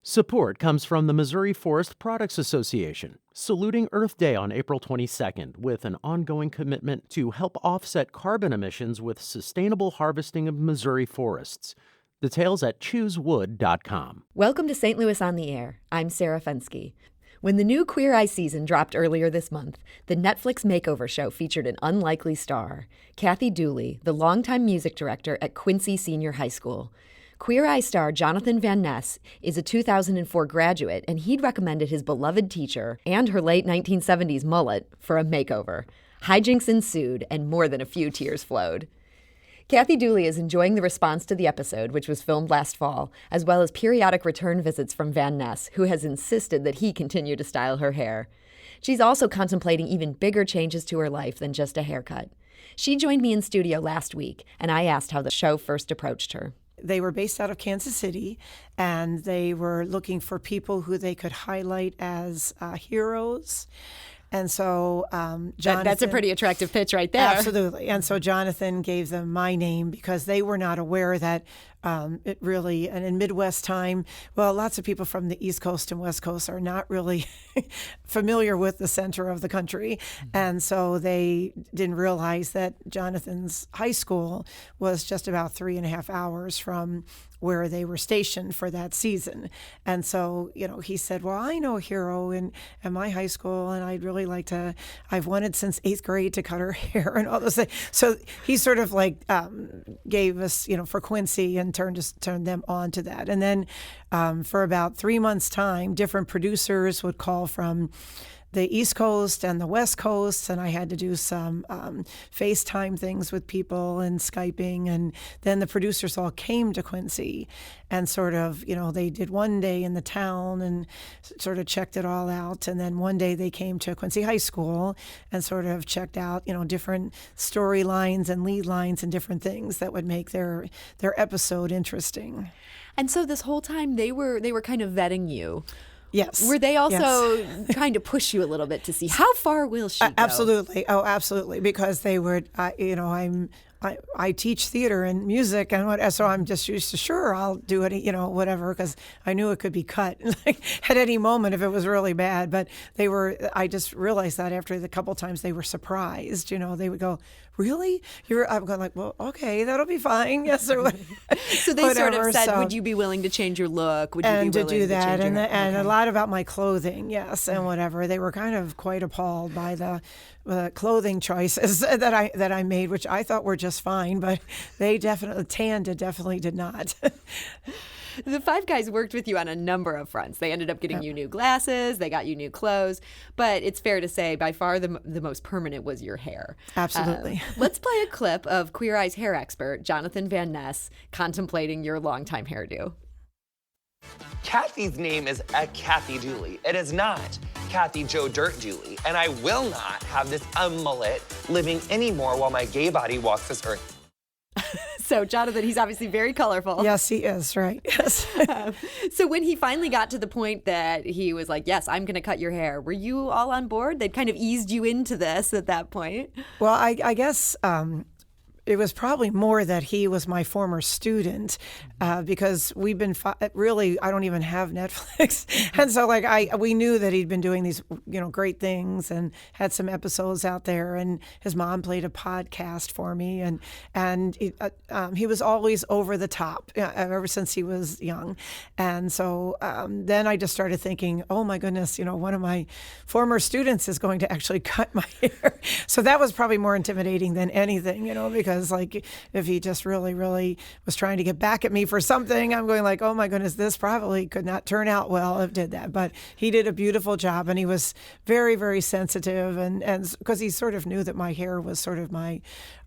Support comes from the Missouri Forest Products Association, saluting Earth Day on April 22nd with an ongoing commitment to help offset carbon emissions with sustainable harvesting of Missouri forests. Details at choosewood.com. Welcome to St. Louis on the Air. I'm Sarah Fenske. When the new Queer Eye season dropped earlier this month, the Netflix Makeover show featured an unlikely star, Kathi Dooley, the longtime music director at Quincy Senior High School. Queer Eye star Jonathan Van Ness is a 2004 graduate, and he'd recommended his beloved teacher and her late 1970s mullet for a makeover. Hijinks ensued, and more than a few tears flowed. Kathi Dooley is enjoying the response to the episode, which was filmed last fall, as well as periodic return visits from Van Ness, who has insisted that he continue to style her hair. She's also contemplating even bigger changes to her life than just a haircut. She joined me in studio last week, and I asked how the show first approached her. They were based out of Kansas City, and they were looking for people who they could highlight as heroes. And so Jonathan... That's a pretty attractive pitch right there. Absolutely. And so Jonathan gave them my name because they were not aware that it really, and in Midwest time, well, lots of people from the East Coast and West Coast are not really familiar with the center of the country. And so they didn't realize that Jonathan's high school was just about 3.5 hours from where they were stationed for that season. And so, he said, well, I know a hero in my high school, and I'd really like to, I've wanted since 8th grade to cut her hair and all those things. So he sort of gave us, for Quincy, and turned them on to that. And then for about 3 months' time, different producers would call from the East Coast and the West Coast, and I had to do some FaceTime things with people and Skyping, and then the producers all came to Quincy and sort of, they did one day in the town and sort of checked it all out, and then one day they came to Quincy High School and sort of checked out, different storylines and lead lines and different things that would make their episode interesting. And so this whole time they were kind of vetting you. Yes. Were they also trying to push you a little bit to see how far will she go? Absolutely. Oh, absolutely. Because they would, I teach theater and music, and so I'm just used to, sure, I'll do it, whatever, because I knew it could be cut at any moment if it was really bad. But I just realized that after the couple times they were surprised, they would go, really? I'm going like, well, okay, that'll be fine. Yes, or whatever. So they sort of said, would you be willing to change your look? Would you be willing to do that? And a lot about my clothing, yes, and whatever. They were kind of quite appalled by the clothing choices that I made, which I thought were just fine, but Tanda definitely did not. The five guys worked with you on a number of fronts. They ended up getting you new glasses, they got you new clothes, but it's fair to say by far the most permanent was your hair. Absolutely. Let's play a clip of Queer Eye's hair expert, Jonathan Van Ness, contemplating your longtime hairdo. Kathy's name is Kathi Dooley. It is not Kathy Joe Dirt Dooley, and I will not have this mullet living anymore while my gay body walks this earth. So Jonathan, he's obviously very colorful. Yes, he is, right? Yes. So when he finally got to the point that he was like, yes, I'm going to cut your hair, were you all on board? They'd kind of eased you into this at that point? Well, I guess it was probably more that he was my former student because we've been really, I don't even have Netflix. And so we knew that he'd been doing these, great things and had some episodes out there, and his mom played a podcast for me, and he was always over the top ever since he was young. And so then I just started thinking, oh my goodness, one of my former students is going to actually cut my hair. So that was probably more intimidating than anything, because if he just really, really was trying to get back at me for something, I'm going like, oh my goodness, this probably could not turn out well if it did that. But he did a beautiful job, and he was very, very sensitive, and because he sort of knew that my hair was sort of my,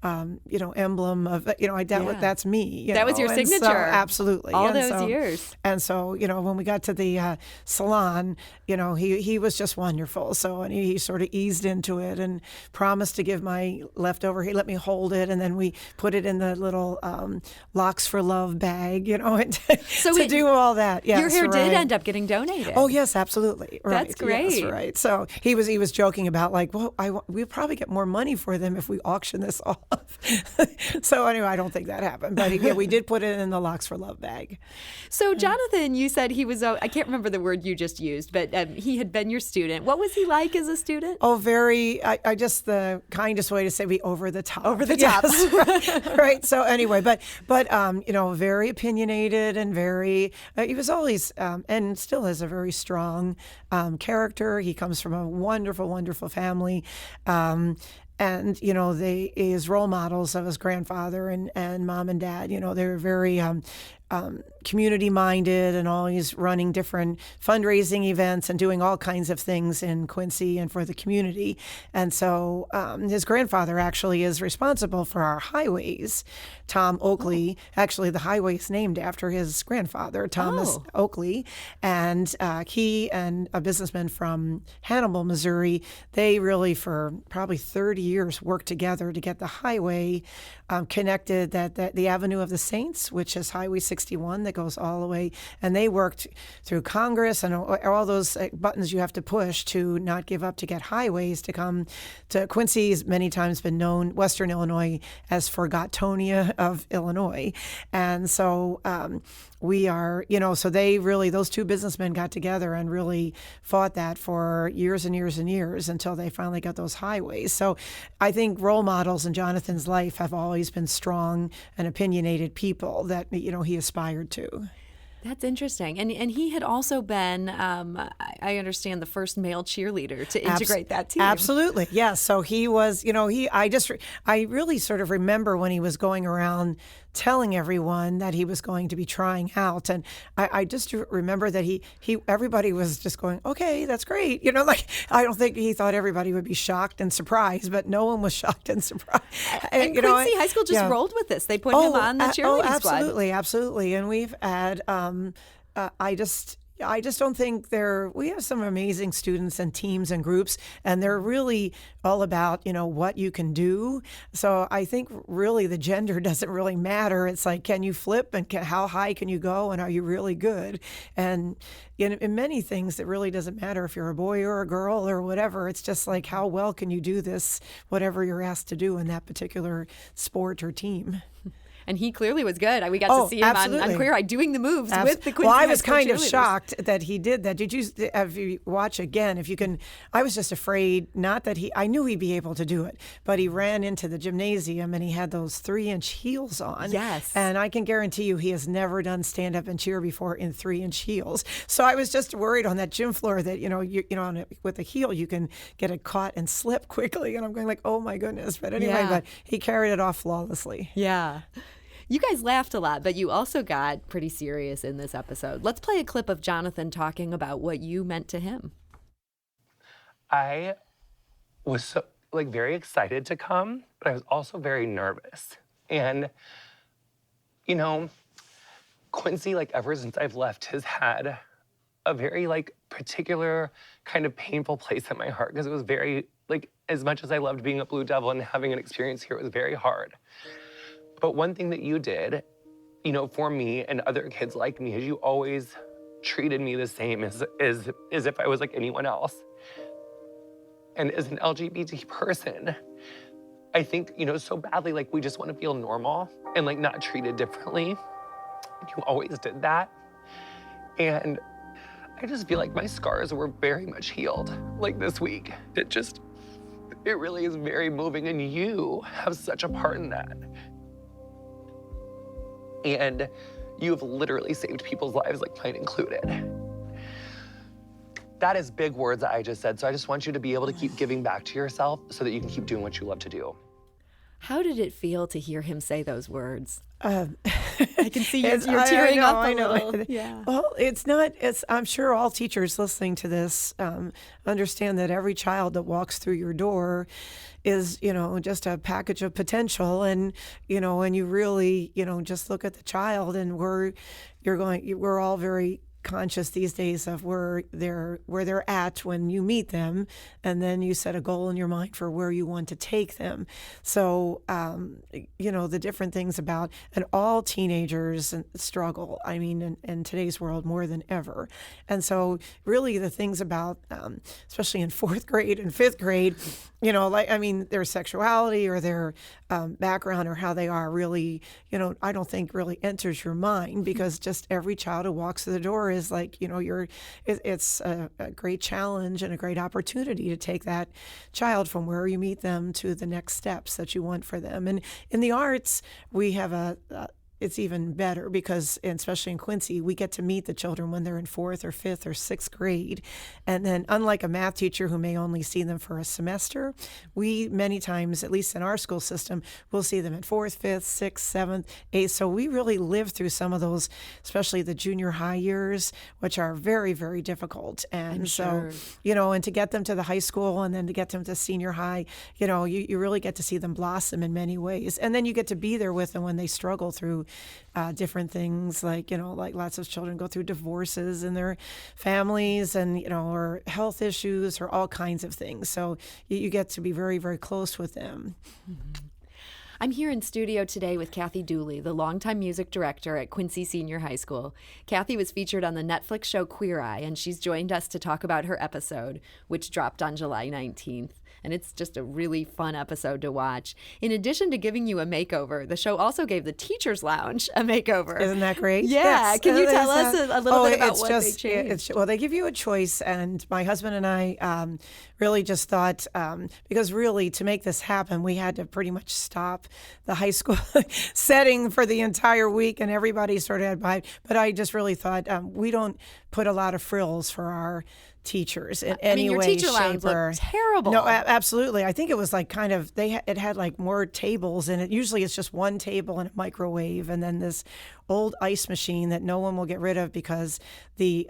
emblem of, that's me. That was your signature. So, absolutely. All those years. And so, when we got to the salon, he was just wonderful. So, and he sort of eased into it and promised to give my leftover, he let me hold it, and then and we put it in the little Locks for Love bag, and So to do all that. Yes, your hair right. did end up getting donated. Oh yes, absolutely. Right. That's great. Yes, right. So he was joking about like, well, we'll probably get more money for them if we auction this off. So anyway, I don't think that happened, but yeah, we did put it in the Locks for Love bag. So Jonathan, you said he was, I can't remember the word you just used, but he had been your student. What was he like as a student? Oh, very, I just, the kindest way to say be over the top. Over the top. Yes, right. So anyway, but very opinionated and very, he was always, and still has a very strong character. He comes from a wonderful, wonderful family. And, his role models of his grandfather and mom and dad, they were very community minded and always running different fundraising events and doing all kinds of things in Quincy and for the community. And so his grandfather actually is responsible for our highways. Tom Oakley, actually the highway is named after his grandfather, Thomas Oakley. And he and a businessman from Hannibal, Missouri, they really for probably 30 years worked together to get the highway connected, that the Avenue of the Saints, which is Highway 61 that goes all the way. And they worked through Congress and all those buttons you have to push to not give up to get highways to come to Quincy's many times been known, Western Illinois, as Forgotonia of Illinois. And so we are, so they really, those two businessmen got together and really fought that for years and years and years until they finally got those highways. So I think role models in Jonathan's life have always been strong and opinionated people that, he aspired to. That's interesting. And he had also been, I understand, the first male cheerleader to integrate that team. Absolutely. Yes. So he was, I really sort of remember when he was going around telling everyone that he was going to be trying out. And I just remember that everybody was just going, okay, that's great. I don't think he thought everybody would be shocked and surprised, but no one was shocked and surprised. And Quincy High School just rolled with this. They put him on the cheerleading squad. Absolutely. And we've had, I just don't think we have some amazing students and teams and groups, and they're really all about, what you can do. So I think really the gender doesn't really matter. It's like, can you flip and how high can you go and are you really good? And in many things, it really doesn't matter if you're a boy or a girl or whatever. It's just like, how well can you do this, whatever you're asked to do in that particular sport or team. And he clearly was good. We got to see him on Queer Eye doing the moves with the Quincy Well, I High was School kind of cheerleaders. shocked that he did that. If you watch again, if you can, I was just afraid, not that I knew he'd be able to do it, but he ran into the gymnasium and he had those 3-inch heels on. Yes. And I can guarantee you he has never done stand up and cheer before in 3-inch heels. So I was just worried on that gym floor that, with a heel, you can get it caught and slip quickly. And I'm going like, oh my goodness. But anyway, but he carried it off flawlessly. Yeah. You guys laughed a lot, but you also got pretty serious in this episode. Let's play a clip of Jonathan talking about what you meant to him. I was so, very excited to come, but I was also very nervous. And, Quincy, ever since I've left, has had a very, particular kind of painful place in my heart because it was very, as much as I loved being a Blue Devil and having an experience here, it was very hard. But one thing that you did, for me and other kids like me is you always treated me the same as if I was like anyone else. And as an LGBT person, I think, so badly, we just want to feel normal and not treated differently. You always did that. And I just feel like my scars were very much healed, this week. It really is very moving, and you have such a part in that. And you have literally saved people's lives, mine included. That is big words that I just said, so I just want you to be able to keep giving back to yourself so that you can keep doing what you love to do. How did it feel to hear him say those words? I can see you're tearing up a little. Yeah. Well, I'm sure all teachers listening to this understand that every child that walks through your door is, just a package of potential. And, and you really, just look at the child and we're all very conscious these days of where they're at when you meet them, and then you set a goal in your mind for where you want to take them. So the different things about, and all teenagers struggle, I mean, in today's world more than ever. And so really the things about especially in 4th grade and 5th grade, their sexuality or their background or how they are really, I don't think really enters your mind, because just every child who walks through the door is like, it's a great challenge and a great opportunity to take that child from where you meet them to the next steps that you want for them. And in the arts, we have it's even better because, especially in Quincy, we get to meet the children when they're in 4th or 5th or 6th grade. And then unlike a math teacher who may only see them for a semester, we many times, at least in our school system, we'll see them in 4th, 5th, 6th, 7th, 8th. So we really live through some of those, especially the junior high years, which are very, very difficult. And so, and to get them to the high school and then to get them to senior high, you really get to see them blossom in many ways. And then you get to be there with them when they struggle through different things, like lots of children go through divorces in their families, and or health issues or all kinds of things. So you get to be very, very close with them. Mm-hmm. I'm here in studio today with Kathi Dooley, the longtime music director at Quincy Senior High School. Kathi was featured on the Netflix show Queer Eye, and she's joined us to talk about her episode, which dropped on July 19th. And it's just a really fun episode to watch. In addition to giving you a makeover, the show also gave the Teachers Lounge a makeover. Isn't that great? Yeah. Yes. Can you tell us a little bit about what they changed? Well, they give you a choice, and my husband and I really just thought, because really to make this happen, we had to pretty much stop the high school setting for the entire week, and everybody sort of had by. But I just really thought we don't put a lot of frills for our teachers in any your way, teacher shape, lounge or looked terrible. No, absolutely. I think it was like kind of it had like more tables in it. Usually it's just one table and a microwave, and then this old ice machine that no one will get rid of because they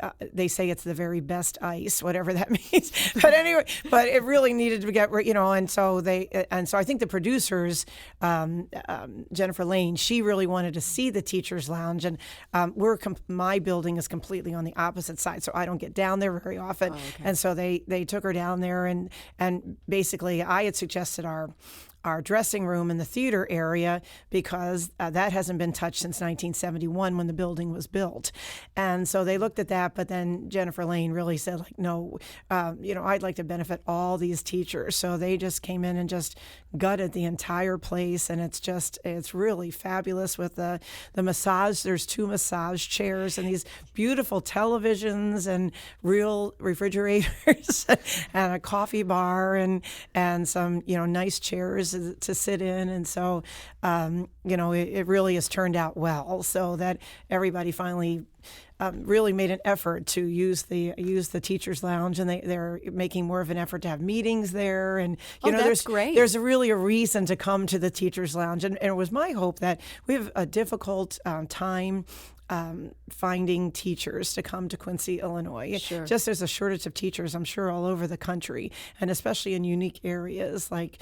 say it's the very best ice, whatever that means. But anyway, but it really needed to get and so I think the producers, Jennifer Lane, she really wanted to see the Teachers Lounge, and my building is completely on the opposite side, so I don't get down there very often. Oh, okay. And so they took her down there, and basically I had suggested our dressing room in the theater area because that hasn't been touched since 1971 when the building was built. And so they looked at that, but then Jennifer Lane really said, like, no, I'd like to benefit all these teachers. So they just came in and just gutted the entire place, and it's really fabulous with the massage. There's 2 massage chairs and these beautiful televisions and real refrigerators and a coffee bar and some nice chairs to sit in. And so it really has turned out well, so that everybody finally really made an effort to use the Teachers Lounge, and they're making more of an effort to have meetings there. And that's great. There's really a reason to come to the Teachers Lounge, and it was my hope that we have a difficult time finding teachers to come to Quincy, Illinois. Sure. Just there's a shortage of teachers, I'm sure, all over the country, and especially in unique areas. Like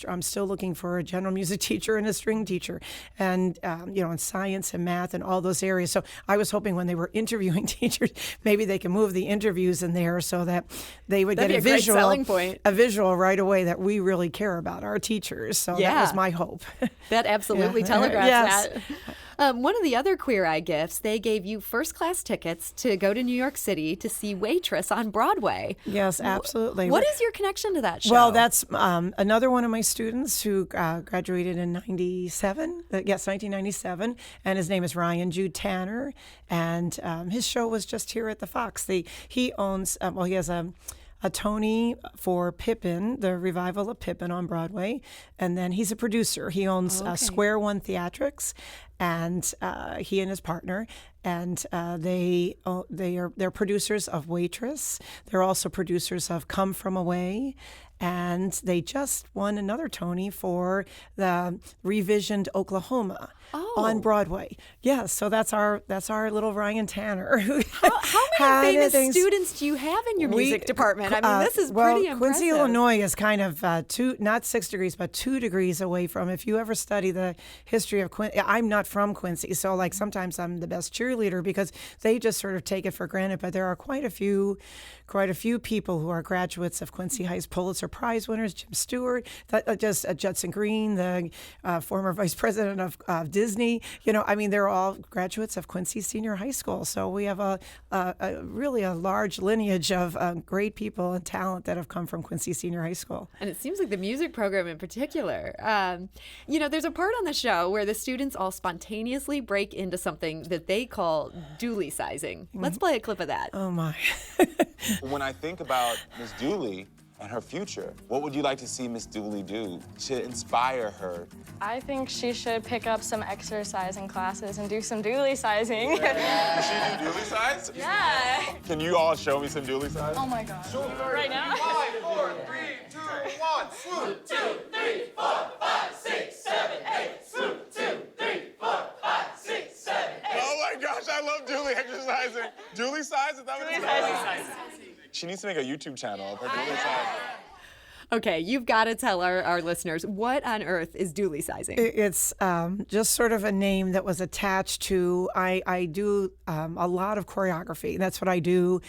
I'm still looking for a general music teacher and a string teacher, and in science and math and all those areas. So I was hoping when they were interviewing teachers, maybe they can move the interviews in there so that they would That'd get be a great selling point. a visual right away that we really care about our teachers. So that was my hope. That absolutely telegraphs that. One of the other Queer Eye gifts, they gave you first-class tickets to go to New York City to see Waitress on Broadway. Yes, absolutely. What is your connection to that show? Well, that's another one of my students who graduated in 1997, and his name is Ryan Jude Tanner, and his show was just here at the Fox. He owns, he has a Tony for Pippin, the revival of Pippin on Broadway, and then he's a producer. He owns Square One Theatrics, and he and his partner, and they're producers of Waitress. They're also producers of Come From Away, and they just won another Tony for the revisioned Oklahoma on Broadway. Yeah, so that's our little Ryan Tanner. How many famous students do you have in your music department? I mean, this is pretty impressive. Quincy, Illinois is kind of not 6 degrees, but 2 degrees away from. If you ever study the history of Quincy, I'm not not from Quincy. So like sometimes I'm the best cheerleader because they just sort of take it for granted. But there are quite a few people who are graduates of Quincy High's Pulitzer Prize winners. Jim Stewart, Judson Green, the former vice president of Disney. They're all graduates of Quincy Senior High School. So we have a really a large lineage of great people and talent that have come from Quincy Senior High School. And it seems like the music program in particular. There's a part on the show where the students all spontaneously break into something that they call Dooley-cizing. Let's play a clip of that. Oh, my. When I think about Miss Dooley and her future, what would you like to see Miss Dooley do to inspire her? I think she should pick up some exercising classes and do some Dooley-cizing. Can she do Dooley-cize? Yeah. Can you all show me some Dooley-cize? Oh my gosh. Right now? 5, 4, 3, 2, 1, swoop. 2, 3, 4, 5, 6, 7, 8. Swoop, 2, 3, 4, 5, 6, 7, 8. Oh my gosh, I love Dooley exercising. Dooley-cize? Is that what it's called? She needs to make a YouTube channel of her Dooley-cize. Okay, you've got to tell our listeners, what on earth is Dooley-cizing? It's just sort of a name that was attached to, I do a lot of choreography. That's what I do.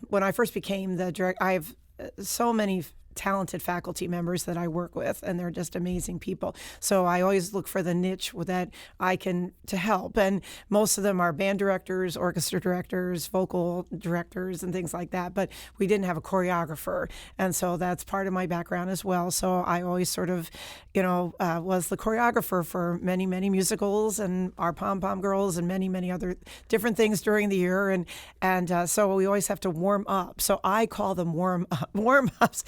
When I first became the director, I have so many talented faculty members that I work with, and they're just amazing people. So I always look for the niche that I can to help. And most of them are band directors, orchestra directors, vocal directors, and things like that. But we didn't have a choreographer. And so that's part of my background as well. So I always sort of, was the choreographer for many, many musicals and our Pom Pom Girls and many, many other different things during the year. And so we always have to warm up. So I call them warm-ups.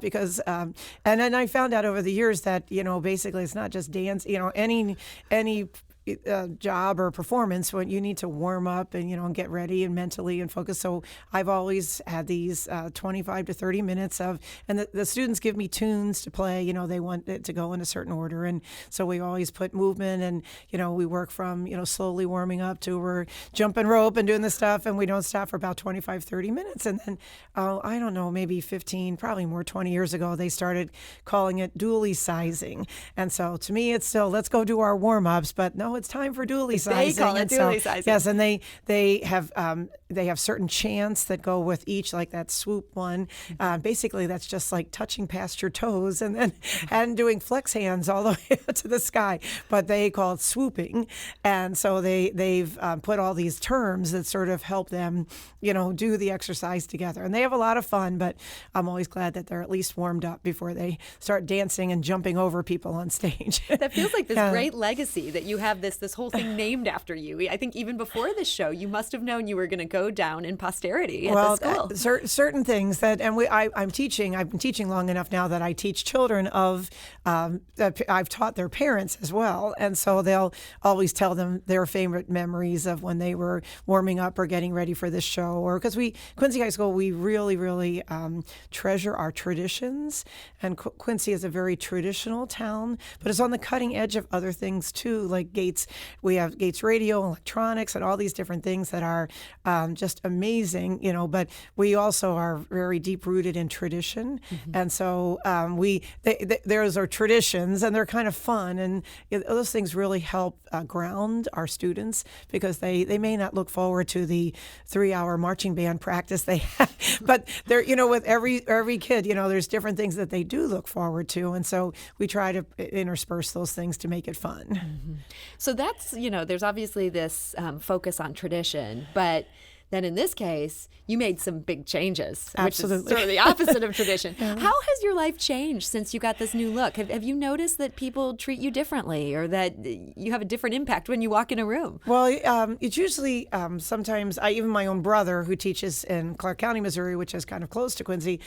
Because and then I found out over the years that basically it's not just dance. Any job or performance when you need to warm up and get ready and mentally and focus. So I've always had these 25 to 30 minutes of, and the students give me tunes to play. They want it to go in a certain order, and so we always put movement, and we work from slowly warming up to we're jumping rope and doing this stuff, and we don't stop for about 25, 30 minutes, and then I don't know, maybe 15, probably more, 20 years ago, they started calling it Dooley-cizing, and so to me it's still let's go do our warm-ups, but no, it's time for Dooley-cizing. They call it Dooley-cizing. Yes, and they have certain chants that go with each, like that swoop one. Basically, that's just like touching past your toes and doing flex hands all the way to the sky. But they call it swooping, and so they've put all these terms that sort of help them, do the exercise together. And they have a lot of fun. But I'm always glad that they're at least warmed up before they start dancing and jumping over people on stage. That feels like this great legacy that you have this whole thing named after you. I think even before this show, you must have known you were going to go down in posterity at the school. Certain things that, and I've been teaching long enough now that I teach children of, I've taught their parents as well. And so they'll always tell them their favorite memories of when they were warming up or getting ready for this show. Or because Quincy High School, we really, really treasure our traditions. And Quincy is a very traditional town, but it's on the cutting edge of other things too, like Gates. We have Gates Radio, electronics, and all these different things that are just amazing, but we also are very deep rooted in tradition. Mm-hmm. And so those are traditions, and they're kind of fun. And those things really help ground our students, because they may not look forward to the 3-hour marching band practice they have, but they're, with every kid, there's different things that they do look forward to. And so we try to intersperse those things to make it fun. Mm-hmm. So that's, there's obviously this focus on tradition, but then in this case, you made some big changes, Absolutely. Which is sort of the opposite of tradition. Yeah. How has your life changed since you got this new look? Have you noticed that people treat you differently, or that you have a different impact when you walk in a room? Well, it's usually sometimes, even my own brother, who teaches in Clark County, Missouri, which is kind of close to Quincy,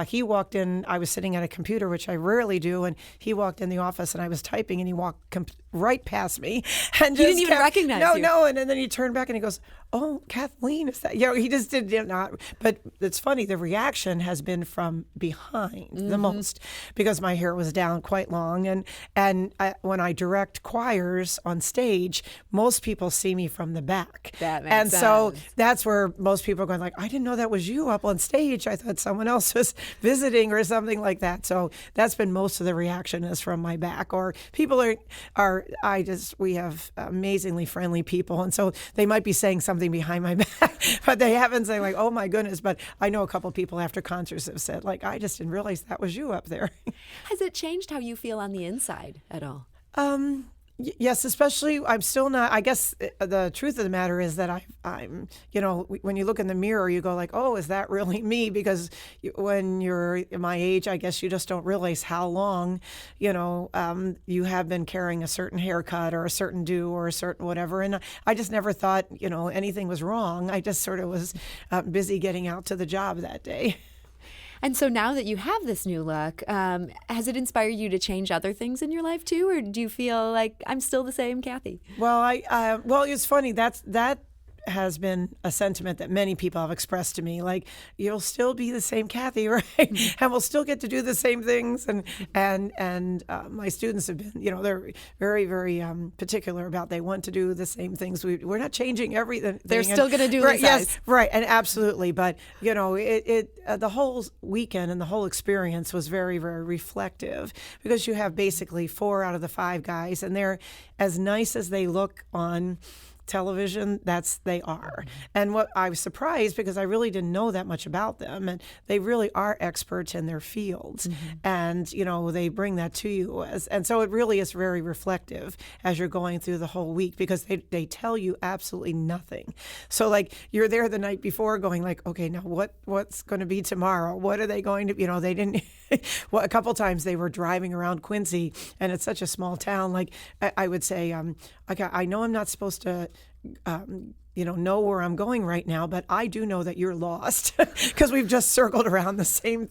he walked in, I was sitting at a computer, which I rarely do, and he walked in the office and I was typing, and he walked right past me. And he didn't even recognize you. No, and then he turned back and he goes, "Oh, Kathleen, is that?" He just did not. But it's funny, the reaction has been from behind the most, because my hair was down quite long, and when I direct choirs on stage, most people see me from the back. That makes and sense. So that's where most people are going like, "I didn't know that was you up on stage. I thought someone else was visiting," or something like that. So that's been most of the reaction is from my back, or people are we have amazingly friendly people. And so they might be saying something behind my back, but they haven't said like, oh my goodness. But I know a couple of people after concerts have said like, I just didn't realize that was you up there. Has it changed how you feel on the inside at all? Yes, especially I'm still not. I guess the truth of the matter is that I'm. When you look in the mirror, you go like, "Oh, is that really me?" Because when you're my age, I guess you just don't realize how long, you have been carrying a certain haircut or a certain do or a certain whatever. And I just never thought, anything was wrong. I just sort of was busy getting out to the job that day. And so now that you have this new look, has it inspired you to change other things in your life too, or do you feel like I'm still the same Kathi? Well, well, it's funny. That has been a sentiment that many people have expressed to me. Like, you'll still be the same Kathi, right? And we'll still get to do the same things. And my students have been, they're very, very particular about they want to do the same things. We're not changing everything. They're still going to do right, yes, eyes. Right, and absolutely. But the whole weekend and the whole experience was very, very reflective because you have basically 4 out of the 5 guys, and they're as nice as they look on television, they are. And what I was surprised because I really didn't know that much about them, and they really are experts in their fields. And they bring that to you and so it really is very reflective as you're going through the whole week because they tell you absolutely nothing. So like you're there the night before going like, okay, now what's going to be tomorrow? What are they going to they didn't well, a couple times they were driving around Quincy, and it's such a small town. Like I would say, okay, I know I'm not supposed to know where I'm going right now, but I do know that you're lost because we've just circled around the same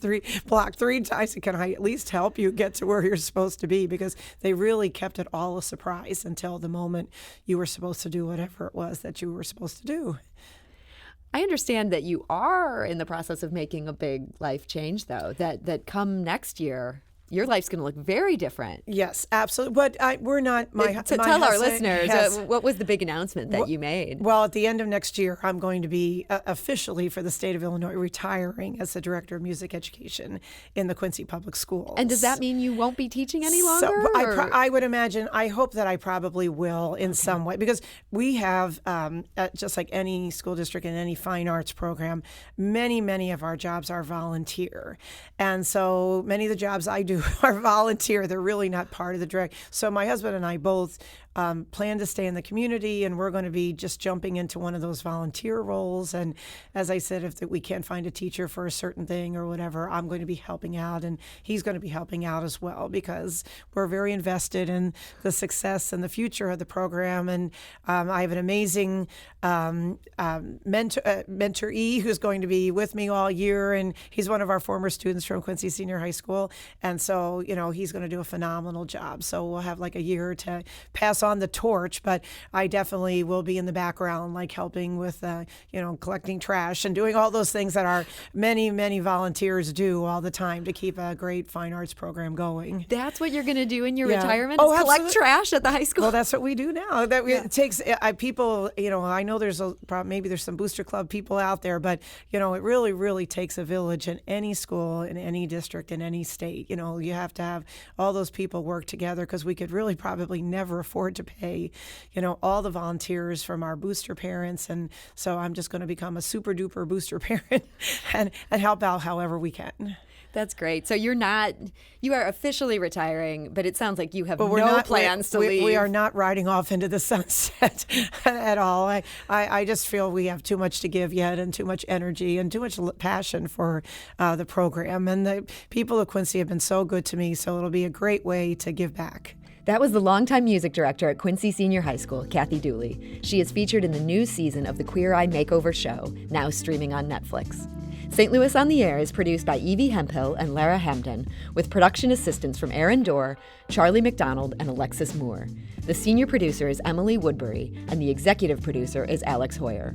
block 3 times. Can I at least help you get to where you're supposed to be? Because they really kept it all a surprise until the moment you were supposed to do whatever it was that you were supposed to do. I understand that you are in the process of making a big life change, though, that come next year, your life's going to look very different. Yes, absolutely. But we're not. Tell our listeners, what was the big announcement that you made? Well, at the end of next year, I'm going to be officially for the state of Illinois retiring as the director of music education in the Quincy Public Schools. And does that mean you won't be teaching any longer? So I would imagine, I hope that I probably will in some way, because we have, just like any school district and any fine arts program, many of our jobs are volunteer. And so many of the jobs I do are volunteer. They're really not part of the direct. So my husband and I both plan to stay in the community, and we're going to be just jumping into one of those volunteer roles. And as I said, if we can't find a teacher for a certain thing or whatever, I'm going to be helping out, and he's going to be helping out as well, because we're very invested in the success and the future of the program. And I have an amazing mentoree who's going to be with me all year, and he's one of our former students from Quincy Senior High School. And so, he's going to do a phenomenal job. So we'll have like a year to pass on the torch, but I definitely will be in the background, like helping with, collecting trash and doing all those things that our many volunteers do all the time to keep a great fine arts program going. That's what you're going to do in your retirement? Oh, is collect trash at the high school? Well, that's what we do now. It takes people, I know there's maybe there's some booster club people out there, but, it really takes a village in any school, in any district, in any state. You have to have all those people work together, because we could really probably never afford to pay, all the volunteers from our booster parents. And so I'm just going to become a super duper booster parent and help out however we can. That's great. So you are officially retiring, but it sounds like you have no plans to leave. We are not riding off into the sunset at all. I just feel we have too much to give yet, and too much energy and too much passion for the program. And the people of Quincy have been so good to me, so it'll be a great way to give back. That was the longtime music director at Quincy Senior High School, Kathi Dooley. She is featured in the new season of the Queer Eye Makeover show, now streaming on Netflix. St. Louis on the Air is produced by Evie Hemphill and Lara Hamden, with production assistance from Aaron Dorr, Charlie McDonald, and Alexis Moore. The senior producer is Emily Woodbury, and the executive producer is Alex Hoyer.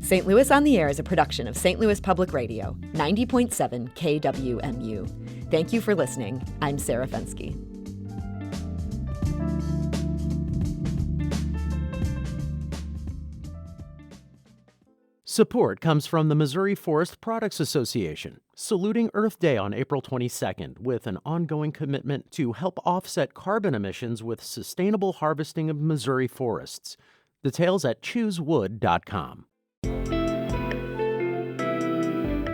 St. Louis on the Air is a production of St. Louis Public Radio, 90.7 KWMU. Thank you for listening. I'm Sarah Fenske. Support comes from the Missouri Forest Products Association, saluting Earth Day on April 22nd with an ongoing commitment to help offset carbon emissions with sustainable harvesting of Missouri forests. Details at choosewood.com.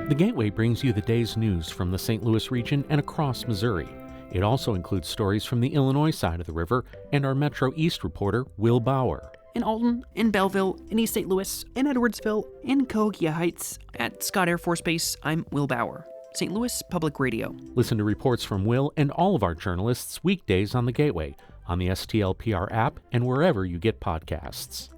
The Gateway brings you the day's news from the St. Louis region and across Missouri. It also includes stories from the Illinois side of the river and our Metro East reporter, Will Bauer. In Alton, in Belleville, in East St. Louis, in Edwardsville, in Cahokia Heights, at Scott Air Force Base, I'm Will Bauer. St. Louis Public Radio. Listen to reports from Will and all of our journalists weekdays on the Gateway, on the STLPR app, and wherever you get podcasts.